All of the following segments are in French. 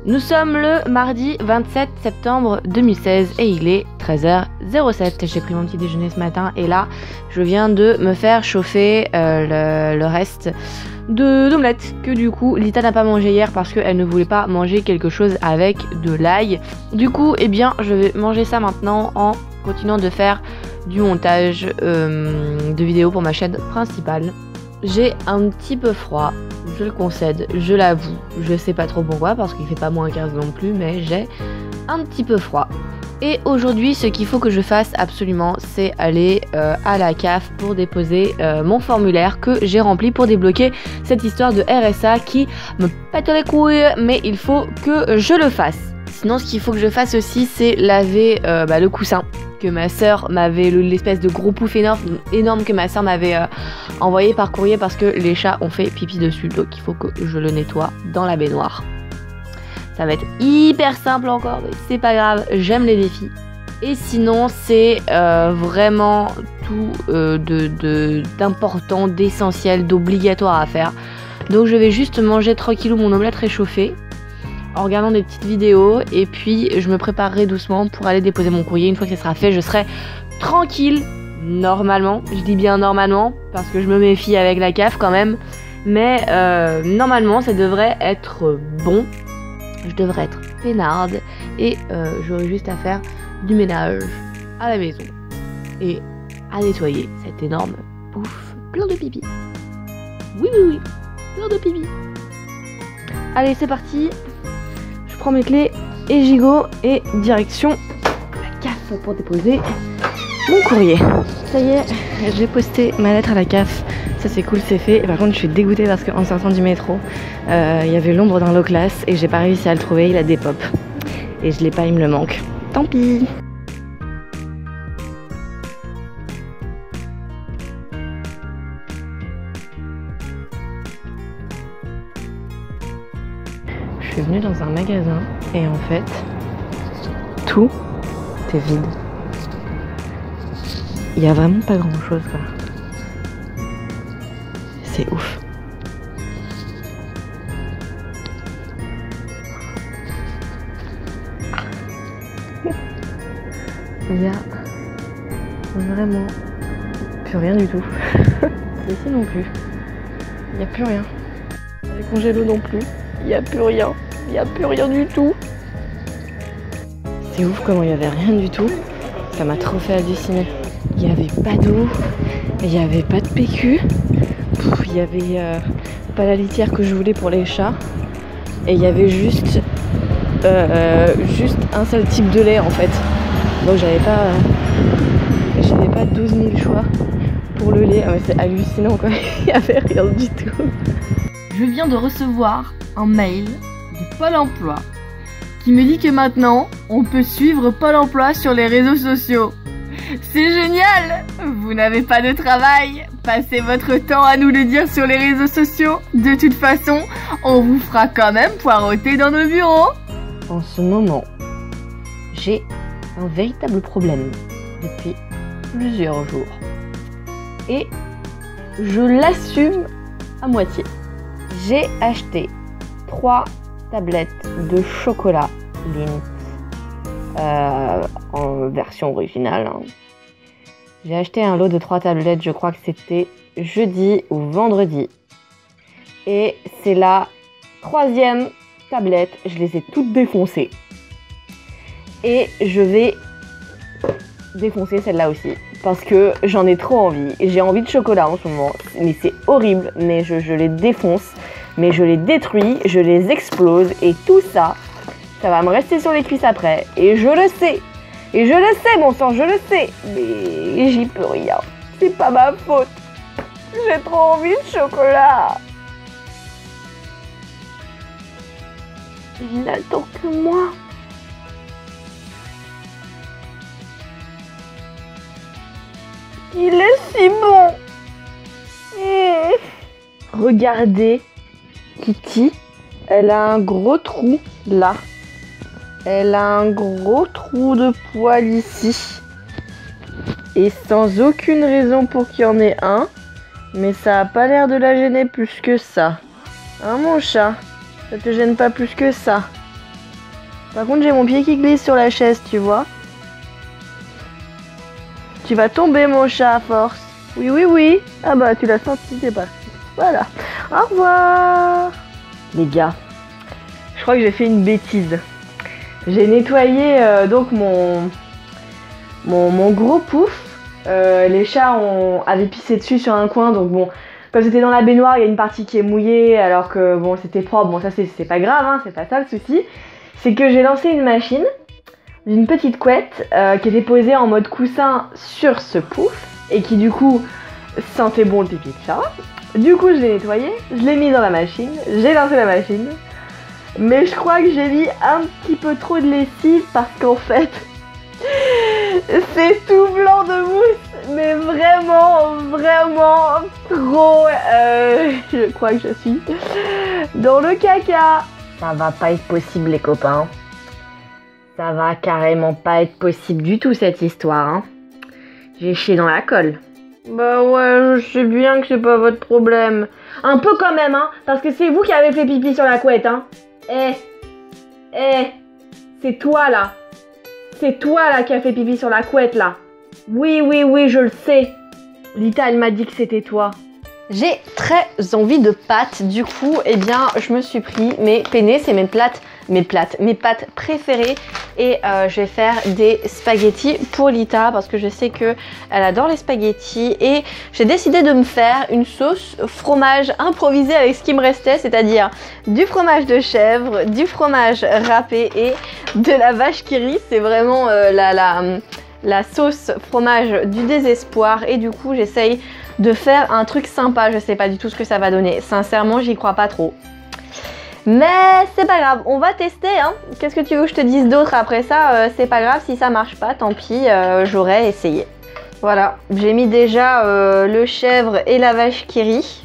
Nous sommes le mardi 27 septembre 2016 et il est 13h07. J'ai pris mon petit déjeuner ce matin et là, je viens de me faire chauffer le reste d'omelette que du coup Lita n'a pas mangé hier parce qu'elle ne voulait pas manger quelque chose avec de l'ail. Du coup, eh bien, je vais manger ça maintenant en continuant de faire du montage de vidéos pour ma chaîne principale. J'ai un petit peu froid, je le concède, je l'avoue. Je sais pas trop pourquoi parce qu'il fait pas moins 15 non plus, mais j'ai un petit peu froid. Et aujourd'hui, ce qu'il faut que je fasse absolument, c'est aller à la CAF pour déposer mon formulaire que j'ai rempli pour débloquer cette histoire de RSA qui me pète les couilles, mais il faut que je le fasse. Sinon, ce qu'il faut que je fasse aussi, c'est laver le coussin que ma soeur m'avait, l'espèce de gros pouf énorme que ma soeur m'avait envoyé par courrier parce que les chats ont fait pipi dessus. Donc il faut que je le nettoie dans la baignoire. Ça va être hyper simple encore, mais c'est pas grave, j'aime les défis. Et sinon, c'est vraiment tout d'important, d'essentiel, d'obligatoire à faire. Donc je vais juste manger tranquillou mon omelette réchauffée en regardant des petites vidéos et puis je me préparerai doucement pour aller déposer mon courrier. Une fois que ça sera fait, je serai tranquille, normalement. Je dis bien normalement parce que je me méfie avec la CAF quand même. Mais normalement, ça devrait être bon. Je devrais être peinarde et j'aurai juste à faire du ménage à la maison et à nettoyer cet énorme pouf plein de pipi. Oui, oui, oui, plein de pipi. Allez, c'est parti. Je prends mes clés et gigot et direction la CAF pour déposer mon courrier. Ça y est, j'ai posté ma lettre à la CAF. Ça c'est cool, c'est fait. Et par contre, je suis dégoûtée parce qu'en sortant du métro, il y avait l'ombre d'un low class et j'ai pas réussi à le trouver. Il a des pop. Et je l'ai pas, il me le manque. Tant pis. Je suis venue dans un magasin et en fait, tout est vide. Il y a vraiment pas grand chose quoi. C'est ouf. Il y a vraiment plus rien du tout. Ici non plus. Il n'y a plus rien. Les congélos non plus. Il n'y a plus rien. Il n'y a plus rien du tout. C'est ouf comment il n'y avait rien du tout. Ça m'a trop fait halluciner. Il n'y avait pas d'eau. Il n'y avait pas de PQ. Il n'y avait pas la litière que je voulais pour les chats. Et il y avait juste un seul type de lait en fait. Donc j'avais pas 12 000 choix pour le lait. Ah ouais, c'est hallucinant quoi. Il n'y avait rien du tout. Je viens de recevoir un mail de Pôle emploi qui me dit que maintenant on peut suivre Pôle emploi sur les réseaux sociaux. C'est génial! Vous n'avez pas de travail, passez votre temps à nous le dire sur les réseaux sociaux. De toute façon, on vous fera quand même poireauter dans nos bureaux. En ce moment, j'ai un véritable problème depuis plusieurs jours. Et je l'assume à moitié. J'ai acheté 3 tablettes de chocolat Lindt. En version originale. Hein. J'ai acheté un lot de 3 tablettes, je crois que c'était jeudi ou vendredi. Et c'est la 3e tablette, je les ai toutes défoncées. Et je vais défoncer celle-là aussi. Parce que j'en ai trop envie. J'ai envie de chocolat en ce moment. Mais c'est horrible, mais je les défonce. Mais je les détruis, je les explose. Et tout ça... ça va me rester sur les cuisses après. Et je le sais. Et je le sais, bon sang, je le sais. Mais j'y peux rien. C'est pas ma faute. J'ai trop envie de chocolat. Il n'attend que moi. Il est si bon. Regardez Kitty. Elle a un gros trou là. Elle a un gros trou de poil ici. Et sans aucune raison pour qu'il y en ait un. Mais ça a pas l'air de la gêner plus que ça. Hein mon chat? Ça te gêne pas plus que ça? Par contre, j'ai mon pied qui glisse sur la chaise, tu vois. Tu vas tomber, mon chat, à force. Oui, oui, oui. Ah bah, tu l'as senti, c'est parti. Voilà. Au revoir. Les gars, je crois que j'ai fait une bêtise. J'ai nettoyé donc mon gros pouf. Les chats avaient pissé dessus sur un coin, donc bon, comme c'était dans la baignoire, il y a une partie qui est mouillée, alors que bon, c'était propre. Bon, ça c'est pas grave, hein, c'est pas ça le souci. C'est que j'ai lancé une machine d'une petite couette qui était posée en mode coussin sur ce pouf et qui du coup sentait bon le pipi de chat. Du coup, je l'ai nettoyé, je l'ai mis dans la machine, j'ai lancé la machine. Mais je crois que j'ai mis un petit peu trop de lessive parce qu'en fait, c'est tout blanc de mousse. Mais vraiment, vraiment trop. Je crois que je suis dans le caca. Ça va pas être possible, les copains. Ça va carrément pas être possible du tout, cette histoire. Hein. J'ai chié dans la colle. Bah ouais, je sais bien que c'est pas votre problème. Un peu quand même, hein, parce que c'est vous qui avez fait pipi sur la couette, hein. C'est toi là. C'est toi là qui a fait pipi sur la couette là. Oui, oui, oui, je le sais. Lita, elle m'a dit que c'était toi. J'ai très envie de pâtes, du coup, eh bien, je me suis pris mes penne, c'est mes pâtes préférées. Et je vais faire des spaghettis pour Lita parce que je sais qu'elle adore les spaghettis. Et j'ai décidé de me faire une sauce fromage improvisée avec ce qui me restait, c'est-à-dire du fromage de chèvre, du fromage râpé et de la vache qui rit. C'est vraiment la sauce fromage du désespoir. Et du coup, j'essaye de faire un truc sympa. Je sais pas du tout ce que ça va donner. Sincèrement, j'y crois pas trop. Mais c'est pas grave, on va tester, hein. Qu'est-ce que tu veux que je te dise d'autre après ça? C'est pas grave, si ça marche pas, tant pis, j'aurais essayé. Voilà, j'ai mis déjà le chèvre et la vache qui rit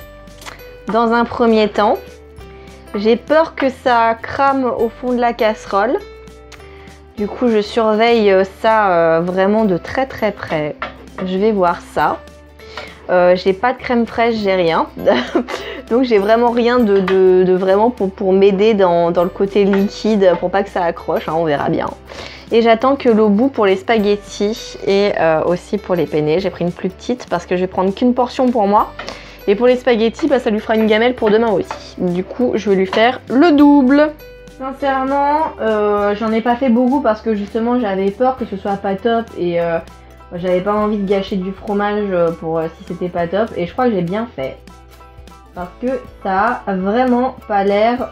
dans un premier temps. J'ai peur que ça crame au fond de la casserole. Du coup, je surveille ça vraiment de très très près. Je vais voir ça. J'ai pas de crème fraîche, j'ai rien. Donc j'ai vraiment rien de vraiment pour m'aider dans le côté liquide, pour pas que ça accroche, hein, on verra bien. Et j'attends que l'eau bout pour les spaghettis et aussi pour les penne. J'ai pris une plus petite parce que je vais prendre qu'une portion pour moi. Et pour les spaghettis, bah, ça lui fera une gamelle pour demain aussi. Du coup, je vais lui faire le double. Sincèrement, j'en ai pas fait beaucoup parce que justement j'avais peur que ce soit pas top et j'avais pas envie de gâcher du fromage pour si c'était pas top. Et je crois que j'ai bien fait. Parce que ça a vraiment pas l'air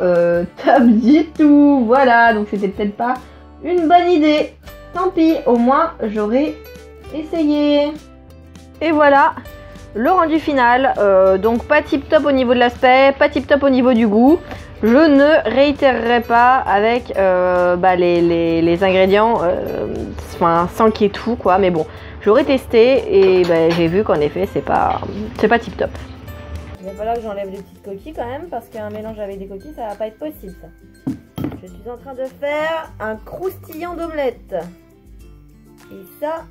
top du tout. Voilà, donc c'était peut-être pas une bonne idée. Tant pis, au moins j'aurais essayé. Et voilà, le rendu final. Donc pas tip top au niveau de l'aspect, pas tip top au niveau du goût. Je ne réitérerai pas avec les ingrédients, sans qu'il y ait tout quoi. Mais bon, j'aurais testé et j'ai vu qu'en effet c'est pas tip top. Il va falloir que j'enlève les petites coquilles quand même parce qu'un mélange avec des coquilles ça va pas être possible ça. Je suis en train de faire un croustillant d'omelette. Et ça,